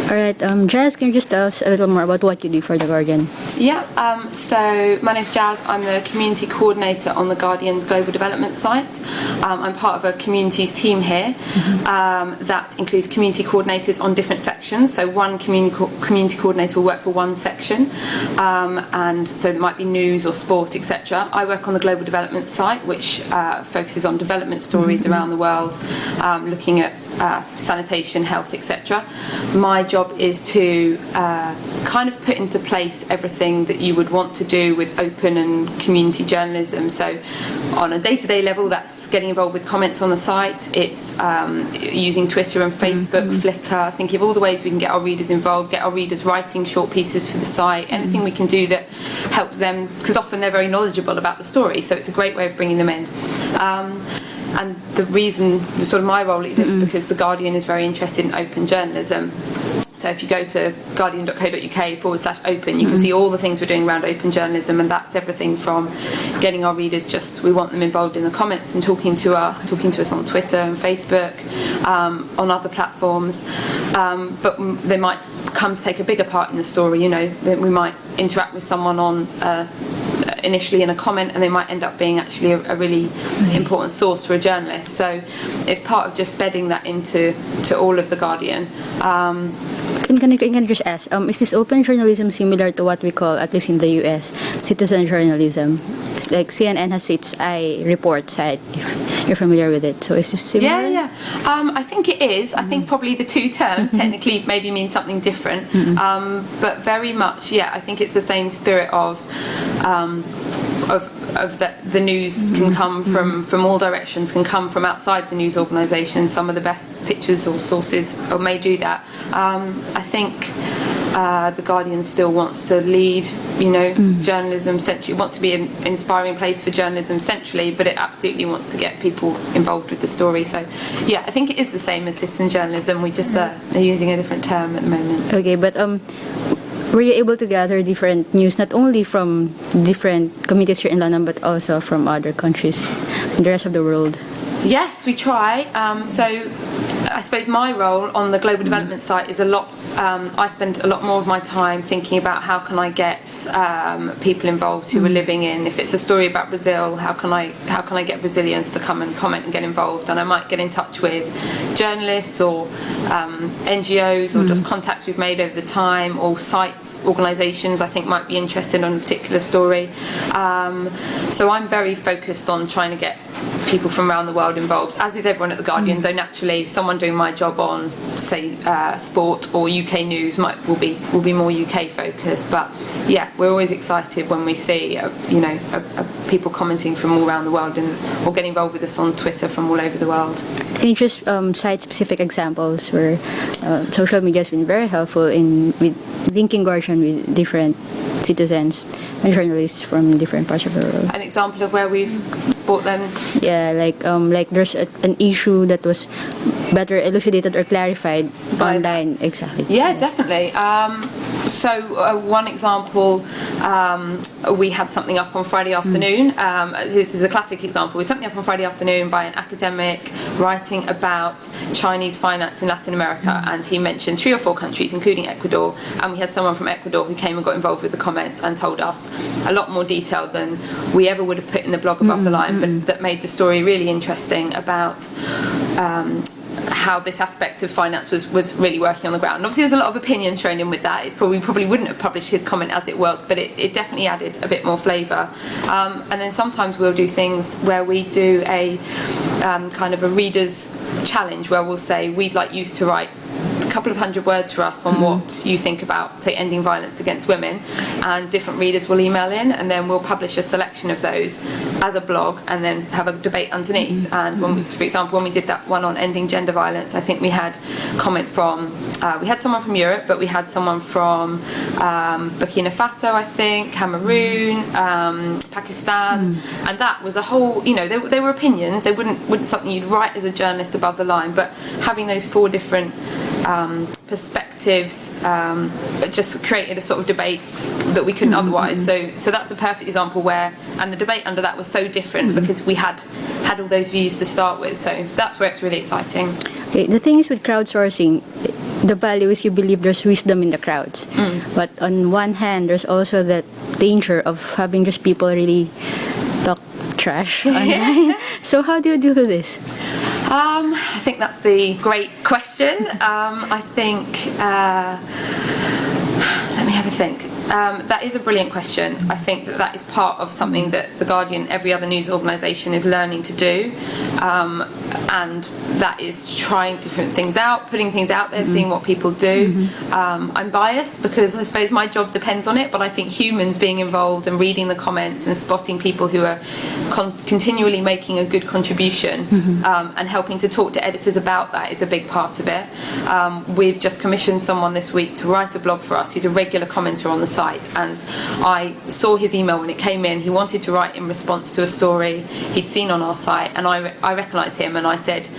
All right, Jazz, can you just tell us a little more about what you do for The Guardian? Yeah, so my name's Jazz. I'm the community coordinator on The Guardian's global development site. I'm part of a communities team here that includes community coordinators on different sections. So one community coordinator will work for one section, and so there might be news or sport, etc. I work on the global development site, which focuses on development stories around the world, looking at sanitation, health, etc. My job is to kind of put into place everything that you would want to do with open and community journalism. So on a day-to-day level, that's getting involved with comments on the site. It's using Twitter and Facebook, Flickr, thinking of all the ways we can get our readers involved, get our readers writing short pieces for the site, anything we can do that helps them, because often they're very knowledgeable about the story, so it's a great way of bringing them in. And the reason, sort of my role exists because The Guardian is very interested in open journalism. So if you go to guardian.co.uk/open, you can see all the things we're doing around open journalism, and that's everything from getting our readers we want them involved in the comments and talking to us on Twitter and Facebook, on other platforms, but they might come to take a bigger part in the story. You know, we might interact with someone on initially in a comment, and they might end up being actually a really important source for a journalist. So it's part of just bedding that into all of The Guardian. Can I just ask, is this open journalism similar to what we call, at least in the US, citizen journalism? It's like CNN has its iReport site, if you're familiar with it. So is this similar? Yeah. I think it is. I think probably the two terms technically maybe mean something different, but very much, I think it's the same spirit of that the news can come from all directions, can come from outside the news organisation. Some of the best pictures or sources may do that. I think The Guardian still wants to lead, journalism centrally. It wants to be an inspiring place for journalism centrally, but it absolutely wants to get people involved with the story. So, I think it is the same as citizen journalism. We just are using a different term at the moment. Okay, but were you able to gather different news, not only from different communities here in London, but also from other countries, the rest of the world? Yes, we try. So I suppose my role on the global development site is I spend a lot more of my time thinking about how can I get people involved who are living in, if it's a story about Brazil, how can I get Brazilians to come and comment and get involved? And I might get in touch with journalists or NGOs or just contacts we've made over the time, or sites, organisations I think might be interested in a particular story. So I'm very focused on trying to get people from around the world involved, as is everyone at The Guardian, though naturally someone doing my job on, say, sport or UK news will be more UK focused. But we're always excited when we see people commenting from all around the world or getting involved with us on Twitter from all over the world. Can you just cite specific examples where social media has been very helpful with linking Guardian with different citizens and journalists from different parts of the world? An example of where we've brought them? Yeah, like there's an issue that was better elucidated or clarified online. Exactly. Yeah, definitely. So one example, we had something up on Friday afternoon. This is a classic example. We had something up on Friday afternoon by an academic writing about Chinese finance in Latin America, and he mentioned 3 or 4 countries, including Ecuador, and we had someone from Ecuador who came and got involved with the comments and told us a lot more detail than we ever would have put in the blog above the line, but that made the story really interesting about how this aspect of finance was really working on the ground. And obviously there's a lot of opinion thrown in with that. We probably wouldn't have published his comment as it was, but it definitely added a bit more flavour. And then sometimes we'll do things where we do a kind of a reader's challenge, where we'll say, we'd like you to write a couple of hundred words for us on what you think about, say, ending violence against women, and different readers will email in, and then we'll publish a selection of those as a blog and then have a debate underneath. And for example, when we did that one on ending gender violence, I think we had comment from we had someone from Europe, but we had someone from Burkina Faso, I think, Cameroon, Pakistan, and that was a whole, they were opinions. They wouldn't something you'd write as a journalist above the line, but having those 4 different perspectives just created a sort of debate that we couldn't otherwise. So that's a perfect example where, and the debate under that was so different because we had all those views to start with. So that's where it's really exciting. Okay, the thing is with crowdsourcing, the value is you believe there's wisdom in the crowds. But on one hand, there's also that danger of having just people really talk trash online. So how do you deal with this? I think that's the great question. I think, let me have a think. That is a brilliant question. I think that is part of something that The Guardian, every other news organisation is learning to do. And that is trying different things out, putting things out there, seeing what people do. I'm biased because I suppose my job depends on it, but I think humans being involved and reading the comments and spotting people who are continually making a good contribution and helping to talk to editors about that is a big part of it. We've just commissioned someone this week to write a blog for us who's a regular commenter on the site, and I saw his email when it came in. He wanted to write in response to a story he'd seen on our site, and I recognised him, and I sent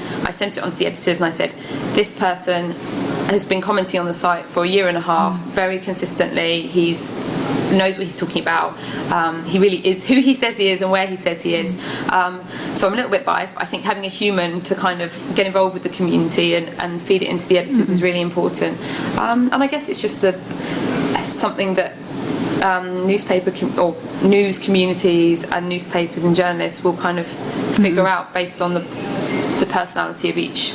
it on to the editors and I said, this person has been commenting on the site for a year and a half, very consistently. He's knows what he's talking about. He really is who he says he is and where he says he is. So I'm a little bit biased, but I think having a human to kind of get involved with the community and feed it into the editors is really important. And I guess it's just something that or news communities and newspapers and journalists will kind of figure out based on the personality of each.